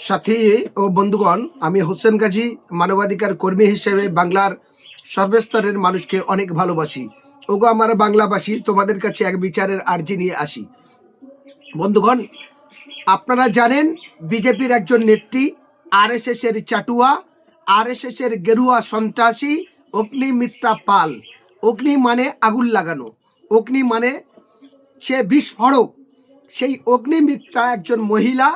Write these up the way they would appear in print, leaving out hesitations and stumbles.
সাথী ও বন্ধুগণ, আমি হোসেন গাজী মানবাধিকার কর্মী হিসেবে বাংলার সর্বস্তরের মানুষকে অনেক ভালোবাসি। ওগো আমার বাংলাবাসী, তোমাদের কাছে এক বিচারের আর্জি নিয়ে আসি। বন্ধুগণ, আপনারা জানেন বিজেপির একজন নেত্রী, আরএসএস এর চাটুয়া, আরএসএস এর গেরুয়া সন্ত্রাসী অগ্নিমিত্রা পাল। অগ্নি মানে আগুন লাগানো, অগ্নি মানে সে বিস্ফোরক। সেই অগ্নিমিত্রা একজন মহিলা,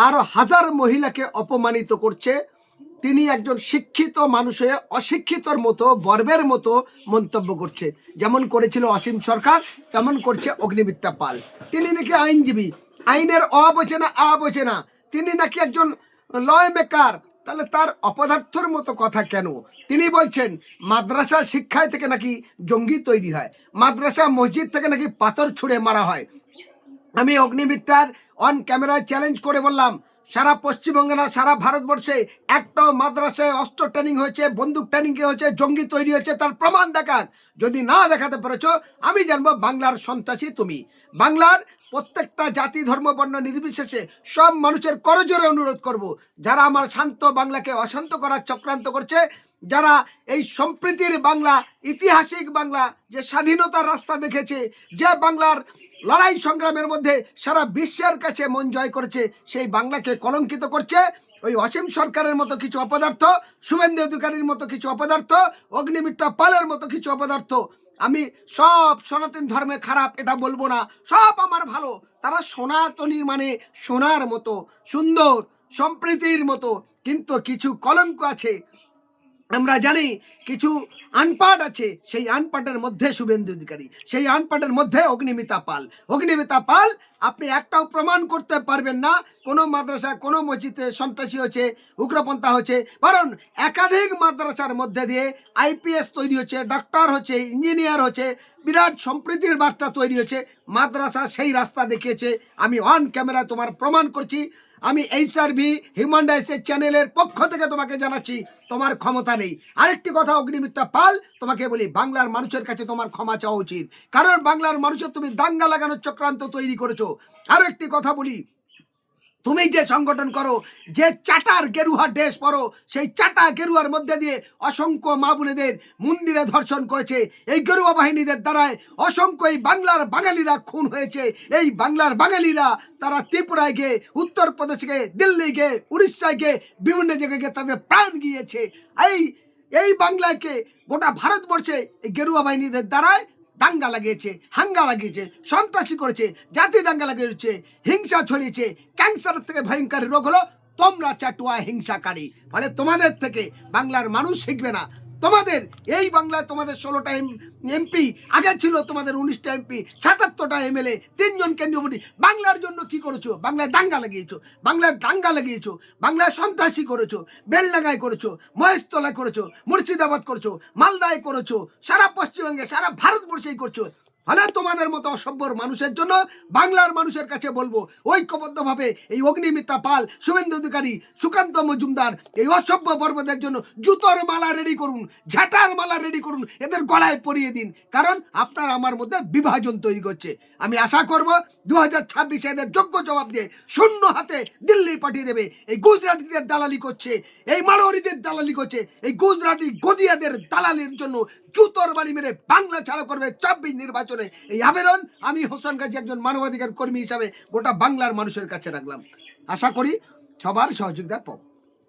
আরো হাজার মহিলাকে অপমানিত করছে। তিনি একজন শিক্ষিত মানুষে অশিক্ষিতর মতো বর্বের মতো মন্তব্য করছে। যেমন করেছিল অসীম সরকার, তেমন করছে অগ্নিমিত্রা পাল। তিনি নাকি আইনজীবী, আইনের অ বোঝে না, আ বোঝে না। তিনি নাকি একজন ল মেকার। তাহলে তার অপদার্থর মতো কথা কেন? তিনি বলছেন মাদ্রাসা শিক্ষায় থেকে নাকি জঙ্গি তৈরি হয়, মাদ্রাসা মসজিদ থেকে নাকি পাথর ছুঁড়ে মারা হয়। আমি অগ্নিমিত্রার অন ক্যামেরায় চ্যালেঞ্জ করে বললাম, সারা পশ্চিমবঙ্গে না সারা ভারতবর্ষে একটাও মাদ্রাসায় অস্ত্র ট্রেনিং হয়েছে, বন্দুক ট্রেনিং হয়েছে, জঙ্গি তৈরি হয়েছে, তার প্রমাণ দেখাক। যদি না দেখাতে পেরেছো, আমি জানবো বাংলার সন্ত্রাসী তুমি। বাংলার প্রত্যেকটা জাতি ধর্ম বর্ণ নির্বিশেষে সব মানুষের করজোরে অনুরোধ করব, যারা আমার শান্ত বাংলাকে অশান্ত করার চক্রান্ত করছে, যারা এই সম্প্রীতির বাংলা, ঐতিহাসিক বাংলা, যে স্বাধীনতার রাস্তা দেখেছে, যে বাংলার লড়াই সংগ্রামের মধ্যে সারা বিশ্বের কাছে মন জয় করেছে, সেই বাংলাকে কলঙ্কিত করছে ওই অসীম সরকারের মতো কিছু অপদার্থ, শুভেন্দু অধিকারীর মতো কিছু অপদার্থ, অগ্নিমিত্রা পালের মতো কিছু অপদার্থ। আমি সব সনাতন ধর্মে খারাপ এটা বলবো না, সব আমার ভালো। তারা সনাতনী মানে সোনার মতো সুন্দর, সম্প্রীতির মতো, কিন্তু কিছু কলঙ্ক আছে। আমরা জানি কিছু আনপাট আছে, সেই আনপাটের মধ্যে শুভেন্দু অধিকারী, সেই আনপাটের মধ্যে অগ্নিমিত্রা পাল। অগ্নিমিত্রা পাল, আপনি একটাও প্রমাণ করতে পারবেন না কোনো মাদ্রাসা কোনো মসজিদে সন্ত্রাসী হচ্ছে, উগ্রপন্থা হচ্ছে। কারণ একাধিক মাদ্রাসার মধ্যে দিয়ে আইপিএস তৈরি হচ্ছে, ডাক্তার হচ্ছে, ইঞ্জিনিয়ার হচ্ছে, বিরাট সম্প্রীতির বার্তা তৈরি হচ্ছে। মাদ্রাসা সেই রাস্তা দেখিয়েছে। আমি অন ক্যামেরা তোমার প্রমাণ করছি। আমি HRV হিউম্যান রাইটসের চ্যানেলের পক্ষ থেকে তোমাকে জানাচ্ছি, তোমার ক্ষমতা নেই। আরেকটি কথা অগ্নিমিত্রা পাল, তোমাকে বলি বাংলার মানুষের কাছে তোমার ক্ষমা চাওয়া উচিত, কারণ বাংলার মানুষের তুমি দাঙ্গা লাগানোর চক্রান্ত তৈরি করেছো। আরো একটি কথা বলি, তুমি যে সংগঠন করো, যে চাটার গেরুয়া ড্রেস পরো, সেই চাটা গেরুয়ার মধ্যে দিয়ে অসংখ্য মা বোনেদের মন্দিরে ধর্ষণ করেছে। এই গেরুয়া বাহিনীদের দ্বারায় অসংখ্য এই বাংলার বাঙালিরা খুন হয়েছে। এই বাংলার বাঙালিরা তারা ত্রিপুরায় গিয়ে, উত্তরপ্রদেশে গিয়ে, দিল্লি গিয়ে, উড়িষ্যায় গিয়ে, বিভিন্ন জায়গায় গিয়ে তাদের প্রাণ গিয়েছে। এই বাংলাকে গোটা ভারতবর্ষে এই গেরুয়া বাহিনীদের দ্বারায় দাঙ্গা লাগিয়েছে, হাঙ্গা লাগিয়েছে, সন্ত্রাসী করেছে, জাতি দাঙ্গা লাগিয়েছে, হিংসা ছড়িয়েছে। ক্যান্সার থেকে ভয়ঙ্কর রোগ হলো তোমরা চাটুয়া হিংসাকারী। ফলে তোমাদের থেকে বাংলার মানুষ শিখবে না। তোমাদের এই বাংলায় তোমাদের 16টা MP, আগে ছিল তোমাদের 19টা MP, 77টা MLA, 3জন কেন্দ্রীয় মন্ত্রী। বাংলার জন্য কি করেছো? বাংলায় দাঙ্গা লাগিয়েছো, বাংলায় দাঙ্গা লাগিয়েছো, বাংলায় সন্ত্রাসী করেছো, বেলডাঙ্গায় করেছো, মহেশতলায় করেছো, মুর্শিদাবাদ করেছো, মালদায় করেছো, সারা পশ্চিমবঙ্গে সারা ভারতবর্ষেই করছো। ফলে তোমাদের মতো অসভ্যর মানুষের জন্য বাংলার মানুষের কাছে বলবো, ঐক্যবদ্ধভাবে এই অগ্নিমিত্রা পাল, শুভেন্দু অধিকারী, সুকান্ত মজুমদার, এই অসভ্য বর্বদের জন্য জুতোর মালা রেডি করুন, ঝাঁটার মালা রেডি করুন, এদের গলায় পরিয়ে দিন। কারণ আপনার আমার মধ্যে বিভাজন তৈরি করছে। আমি আশা করব 2026 এদের যোগ্য জবাব দিয়ে শূন্য হাতে দিল্লি পাঠিয়ে দেবে। এই গুজরাটিদের দালালি করছে, এই মারোয়ারিদের দালালি করছে, এই গুজরাটি গদিয়াদের দালালির জন্য জুতোর বাড়ি মেরে বাংলা ছাড়া করবে 24 নির্বাচনে। এই আবেদন আমি হোসেন গাজী একজন মানবাধিকার কর্মী হিসাবে গোটা বাংলার মানুষের কাছে রাখলাম। আশা করি সবার সহযোগিতা পাবো।